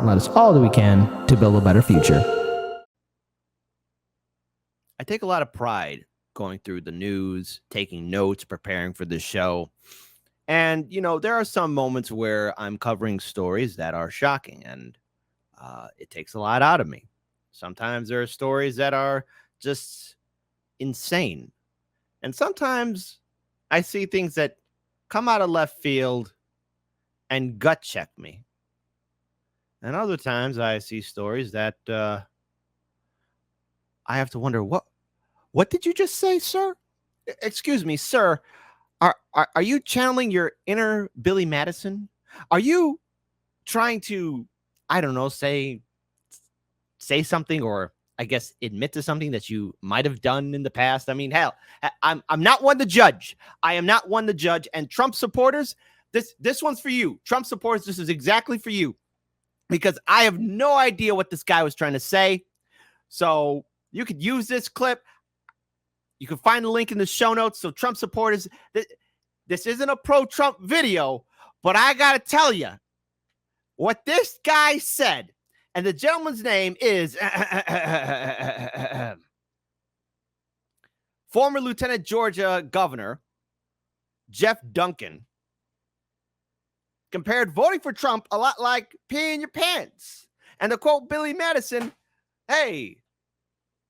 and let us all do we can to build a better future. I take a lot of pride going through the news, taking notes, preparing for this show. And, there are some moments where I'm covering stories that are shocking, and it takes a lot out of me. Sometimes there are stories that are just insane. And sometimes I see things that come out of left field and gut check me. And other times I see stories that I have to wonder, what did you just say, sir? Excuse me, sir. Are you channeling your inner Billy Madison? Are you trying to, I don't know, say something, or I guess admit to something that you might have done in the past? I mean, hell, I'm not one to judge. I am not one to judge. And Trump supporters, this one's for you. Trump supporters, this is exactly for you, because I have no idea what this guy was trying to say. So you could use this clip. You can find the link in the show notes. So Trump supporters, this isn't a pro-Trump video, but I got to tell you what this guy said. And the gentleman's name is former Lieutenant Georgia Governor Geoff Duncan. Compared voting for Trump a lot like peeing your pants. And to quote Billy Madison, hey,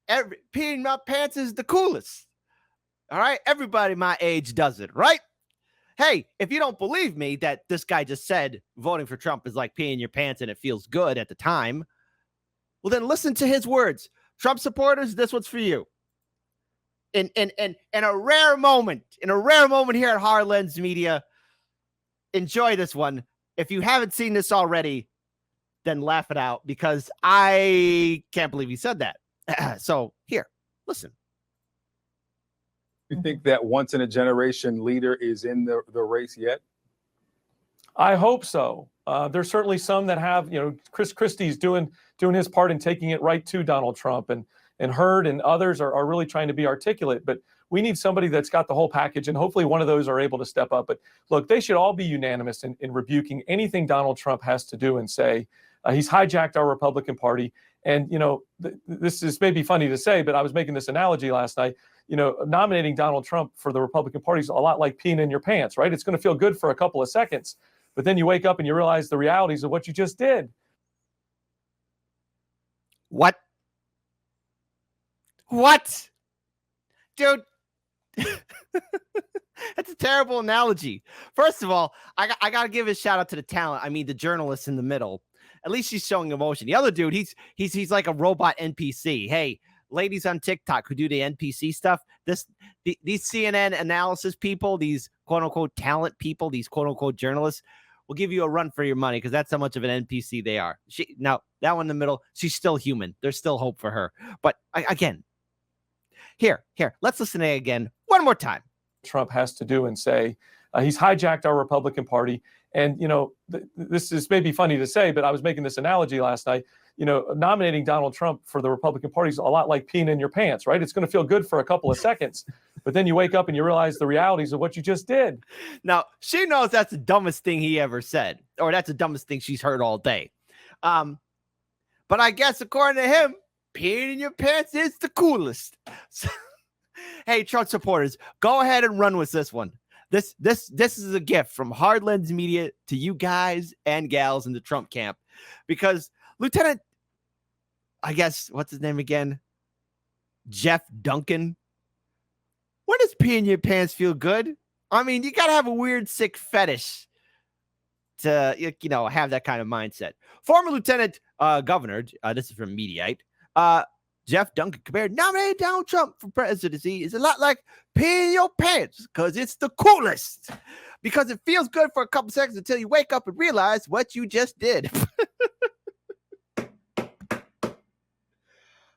peeing my pants is the coolest. All right? Everybody my age does it, right? Hey, if you don't believe me that this guy just said voting for Trump is like peeing your pants and it feels good at the time, well, then listen to his words. Trump supporters, this one's for you. In a rare moment here at Harlan's Media, enjoy this one. If you haven't seen this already, then laugh it out, because I can't believe he said that. So here, listen. You think that once in a generation leader is in the race yet? I hope so. There's certainly some that have, Chris Christie's doing his part in taking it right to Donald Trump, and Hurd and others are really trying to be articulate, but we need somebody that's got the whole package, and hopefully one of those are able to step up. But look, they should all be unanimous in rebuking anything Donald Trump has to do and say. He's hijacked our Republican Party. And, this is maybe funny to say, but I was making this analogy last night. Nominating Donald Trump for the Republican Party is a lot like peeing in your pants, right? It's going to feel good for a couple of seconds, but then you wake up and you realize the realities of what you just did. What? Dude, that's a terrible analogy. First of all, I got to give a shout out to the talent. I mean, the journalist in the middle. At least she's showing emotion. The other dude, he's like a robot NPC. Hey, ladies on TikTok who do the NPC stuff, these CNN analysis people, these quote unquote talent people, these quote unquote journalists will give you a run for your money, because that's how much of an NPC they are. Now that one in the middle, she's still human. There's still hope for her. But again, here, let's listen to it again one more time. Trump has to do and say. He's hijacked our Republican Party. And, this is maybe funny to say, but I was making this analogy last night. Nominating Donald Trump for the Republican Party is a lot like peeing in your pants, right? It's going to feel good for a couple of seconds, but then you wake up and you realize the realities of what you just did. Now, she knows that's the dumbest thing he ever said, or that's the dumbest thing she's heard all day. But I guess according to him, peeing in your pants is the coolest. So, hey, Trump supporters, go ahead and run with this one. This is a gift from Hardlands Media to you guys and gals in the Trump camp, because Lieutenant, I guess, what's his name again? Geoff Duncan. When does pee in your pants feel good? I mean, you got to have a weird, sick fetish to, have that kind of mindset. Former Lieutenant Governor, this is from Mediaite, Geoff Duncan compared nominating Donald Trump for presidency is a lot like peeing in your pants, because it's the coolest. Because it feels good for a couple seconds until you wake up and realize what you just did.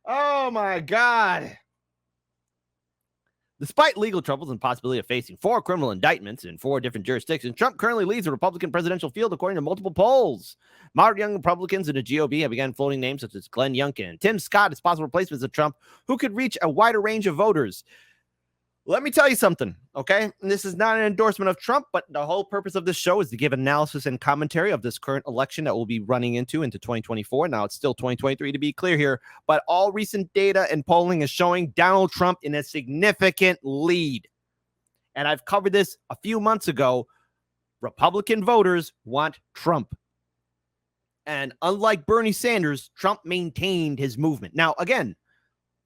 Oh, my God. Despite legal troubles and possibility of facing 4 criminal indictments in 4 different jurisdictions, Trump currently leads the Republican presidential field according to multiple polls. Moderate young Republicans in the GOP have begun floating names such as Glenn Youngkin and Tim Scott as possible replacements of Trump, who could reach a wider range of voters. Let me tell you something, okay? And this is not an endorsement of Trump, but the whole purpose of this show is to give analysis and commentary of this current election that we'll be running into 2024. Now, it's still 2023 to be clear here, but all recent data and polling is showing Donald Trump in a significant lead. And I've covered this a few months ago. Republican voters want Trump. And unlike Bernie Sanders, Trump maintained his movement. Now, again,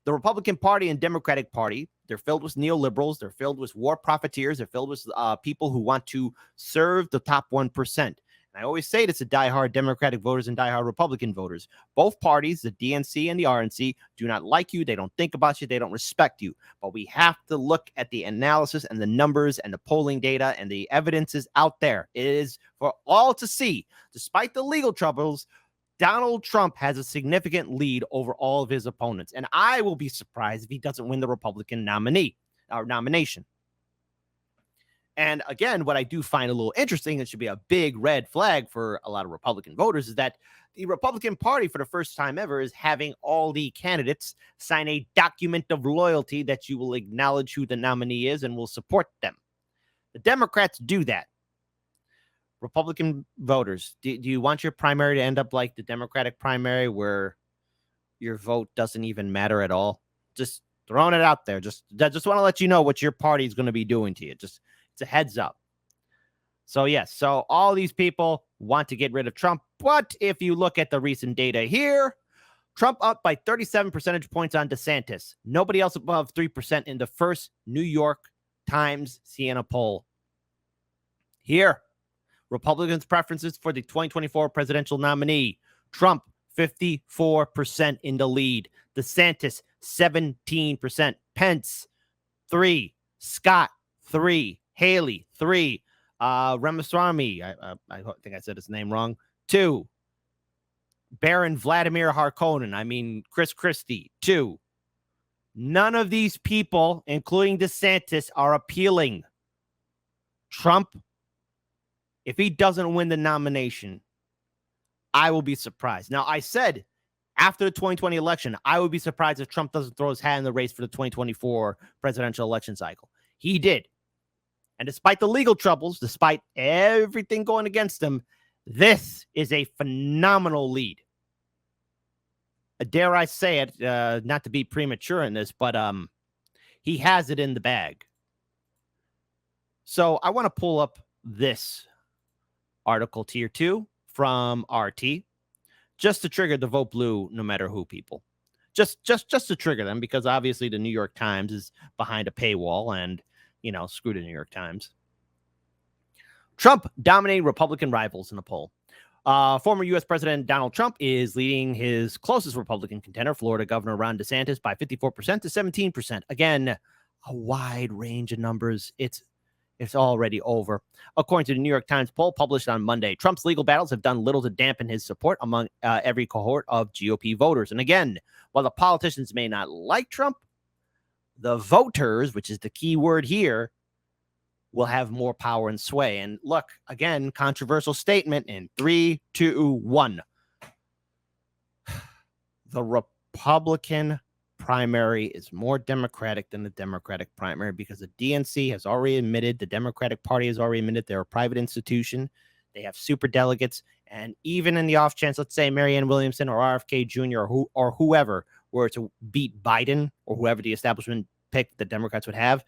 the Republican Party and Democratic Party, they're filled with neoliberals. They're filled with war profiteers. They're filled with people who want to serve the top 1%. And I always say this to diehard Democratic voters and diehard Republican voters. Both parties, the DNC and the RNC, do not like you. They don't think about you. They don't respect you. But we have to look at the analysis and the numbers and the polling data, and the evidence is out there. It is for all to see. Despite the legal troubles, Donald Trump has a significant lead over all of his opponents, and I will be surprised if he doesn't win the Republican nomination. And again, what I do find a little interesting, it should be a big red flag for a lot of Republican voters, is that the Republican Party, for the first time ever, is having all the candidates sign a document of loyalty that you will acknowledge who the nominee is and will support them. The Democrats do that. Republican voters, do you want your primary to end up like the Democratic primary, where your vote doesn't even matter at all? Just throwing it out there. Just want to let you know what your party is going to be doing to you. Just, it's a heads up. So yes, so all these people want to get rid of Trump. But if you look at the recent data here, Trump up by 37 percentage points on DeSantis. Nobody else above 3% in the first New York Times Siena poll. Here, Republicans' preferences for the 2024 presidential nominee. Trump, 54% in the lead. DeSantis, 17%. Pence, 3. Scott, 3. Haley, 3. Ramaswamy, I think I said his name wrong, 2. Baron Vladimir Harkonnen, Chris Christie, 2. None of these people, including DeSantis, are appealing. Trump, if he doesn't win the nomination, I will be surprised. Now, I said after the 2020 election, I would be surprised if Trump doesn't throw his hat in the race for the 2024 presidential election cycle. He did. And despite the legal troubles, despite everything going against him, this is a phenomenal lead. Dare I say it, not to be premature in this, but he has it in the bag. So I want to pull up this article, Tier 2, from RT, just to trigger the vote blue no matter who people. Just to trigger them, because obviously the New York Times is behind a paywall, and, screw the New York Times. Trump dominating Republican rivals in a poll. Former U.S. President Donald Trump is leading his closest Republican contender, Florida Governor Ron DeSantis, by 54% to 17%. Again, a wide range of numbers. It's already over. According to the New York Times poll published on Monday, Trump's legal battles have done little to dampen his support among every cohort of GOP voters. And again, while the politicians may not like Trump, the voters, which is the key word here, will have more power and sway. And look, again, controversial statement in 3, 2, 1. The Republican primary is more Democratic than the Democratic primary, because the DNC has already admitted, the Democratic Party has already admitted they're a private institution. They have super delegates. And even in the off chance, let's say Marianne Williamson or RFK Jr. or whoever were to beat Biden, or whoever the establishment pick the Democrats would have,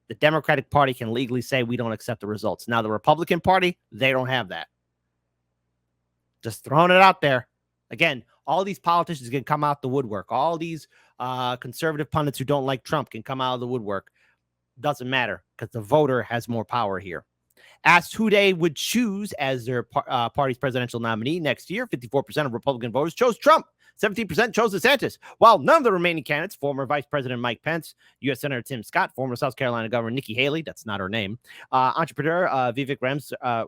the Democratic Party can legally say we don't accept the results. Now, the Republican Party, they don't have that. Just throwing it out there. Again, all these politicians can come out the woodwork. All these conservative pundits who don't like Trump can come out of the woodwork. Doesn't matter, because the voter has more power here. Asked who they would choose as their party's presidential nominee next year, 54% of Republican voters chose Trump. 17% chose DeSantis, while none of the remaining candidates, former Vice President Mike Pence, U.S. Senator Tim Scott, former South Carolina Governor Nikki Haley, that's not her name, entrepreneur Vivek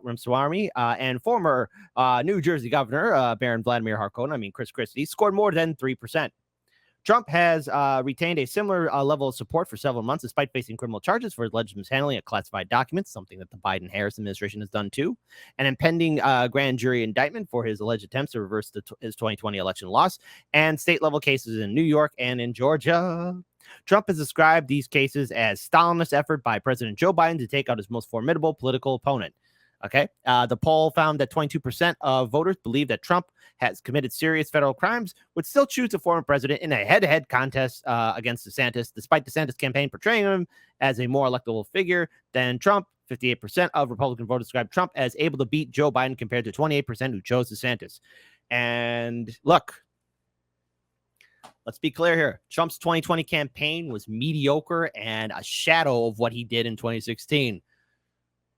Ramaswamy, and former New Jersey Governor Baron Vladimir Harkonnen, Chris Christie, scored more than 3%. Trump has retained a similar level of support for several months, despite facing criminal charges for alleged mishandling of classified documents, something that the Biden-Harris administration has done too, an impending grand jury indictment for his alleged attempts to reverse his 2020 election loss, and state-level cases in New York and in Georgia. Trump has described these cases as Stalinist effort by President Joe Biden to take out his most formidable political opponent. Okay. The poll found that 22% of voters believe that Trump has committed serious federal crimes, would still choose a former president in a head-to-head contest against DeSantis, despite DeSantis' campaign portraying him as a more electable figure than Trump. 58% of Republican voters described Trump as able to beat Joe Biden compared to 28% who chose DeSantis. And look, let's be clear here. Trump's 2020 campaign was mediocre and a shadow of what he did in 2016.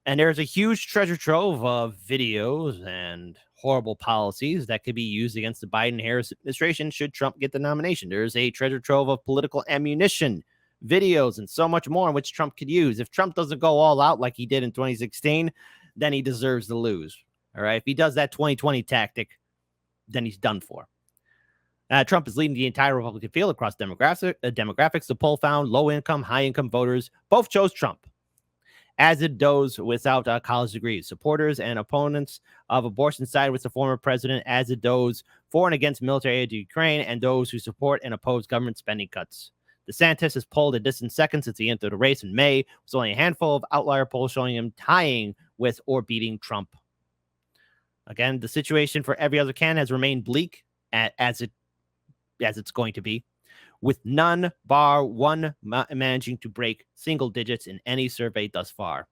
And there's a huge treasure trove of videos and horrible policies that could be used against the Biden-Harris administration should Trump get the nomination. There's a treasure trove of political ammunition, videos, and so much more in which Trump could use. If Trump doesn't go all out like he did in 2016, then he deserves to lose. All right. If he does that 2020 tactic, then he's done for. Trump is leading the entire Republican field across demographics. The poll found low-income, high-income voters both chose Trump, as did those without college degrees. Supporters and opponents of abortion side with the former president, as did those for and against military aid to Ukraine, and those who support and oppose government spending cuts. DeSantis has polled a distant second since he entered the race in May. With only a handful of outlier polls showing him tying with or beating Trump. Again, the situation for every other candidate has remained bleak, as it's going to be, with none bar one managing to break single digits in any survey thus far.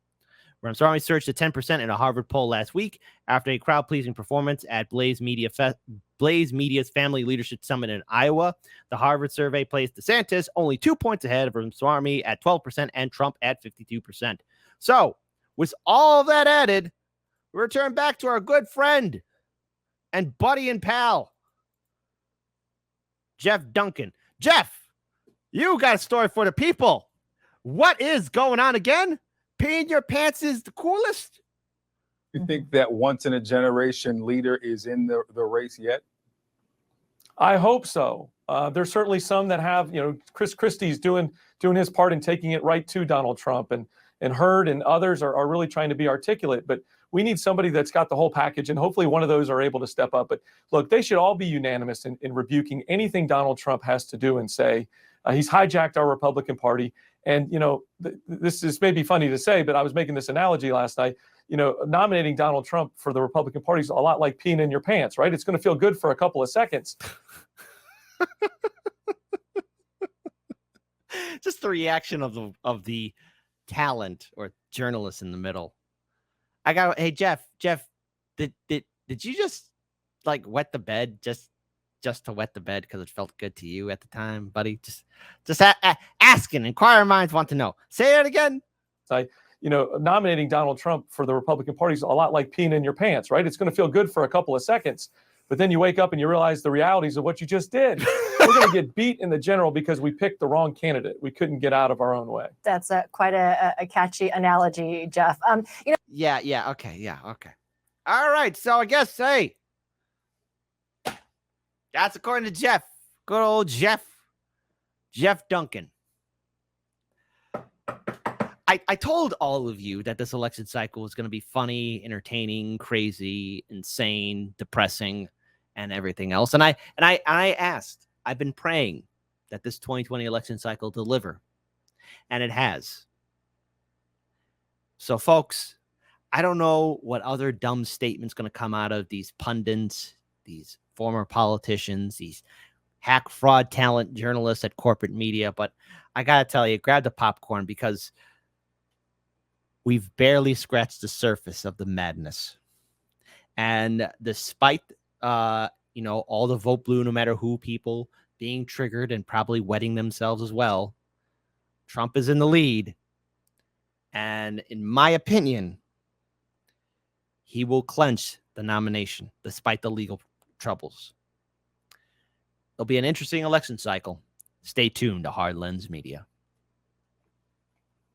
Ramaswamy surged to 10% in a Harvard poll last week after a crowd-pleasing performance at Blaze Media's Family Leadership Summit in Iowa. The Harvard survey placed DeSantis only 2 points ahead of Ramaswamy at 12% and Trump at 52%. So, with all of that added, we return back to our good friend and buddy and pal, Geoff Duncan. Geoff, you got a story for the people. What is going on again? Peeing your pants is the coolest? You think that once-in-a-generation leader is in the race yet? I hope so. There's certainly some that have, Chris Christie's doing his part in taking it right to Donald Trump, and Hurd and others are really trying to be articulate. But we need somebody that's got the whole package, and hopefully one of those are able to step up. But look, they should all be unanimous in rebuking anything Donald Trump has to do and say. He's hijacked our Republican Party. And, this is maybe funny to say, but I was making this analogy last night. Nominating Donald Trump for the Republican Party is a lot like peeing in your pants, right? It's going to feel good for a couple of seconds. Just the reaction of the talent or journalist in the middle. Hey, Geoff, did you just wet the bed just to wet the bed because it felt good to you at the time, buddy? Just asking. Inquiring minds want to know. Say it again. Nominating Donald Trump for the Republican Party is a lot like peeing in your pants, right? It's going to feel good for a couple of seconds, but then you wake up and you realize the realities of what you just did. We're going to get beat in the general because we picked the wrong candidate. We couldn't get out of our own way. That's quite a catchy analogy, Geoff. Yeah. Okay. All right. So I guess, hey, that's according to Geoff. Good old Geoff Duncan. I told all of you that this election cycle was going to be funny, entertaining, crazy, insane, depressing, and everything else. And I asked, I've been praying that this 2020 election cycle deliver, and it has. So, folks, I don't know what other dumb statement's going to come out of these pundits, these former politicians, these hack fraud talent journalists at corporate media, but I got to tell you, grab the popcorn, because we've barely scratched the surface of the madness. And despite, all the vote blue, no matter who people being triggered and probably wetting themselves as well, Trump is in the lead. And in my opinion, he will clinch the nomination despite the legal troubles. It'll be an interesting election cycle. Stay tuned to Hard Lens Media.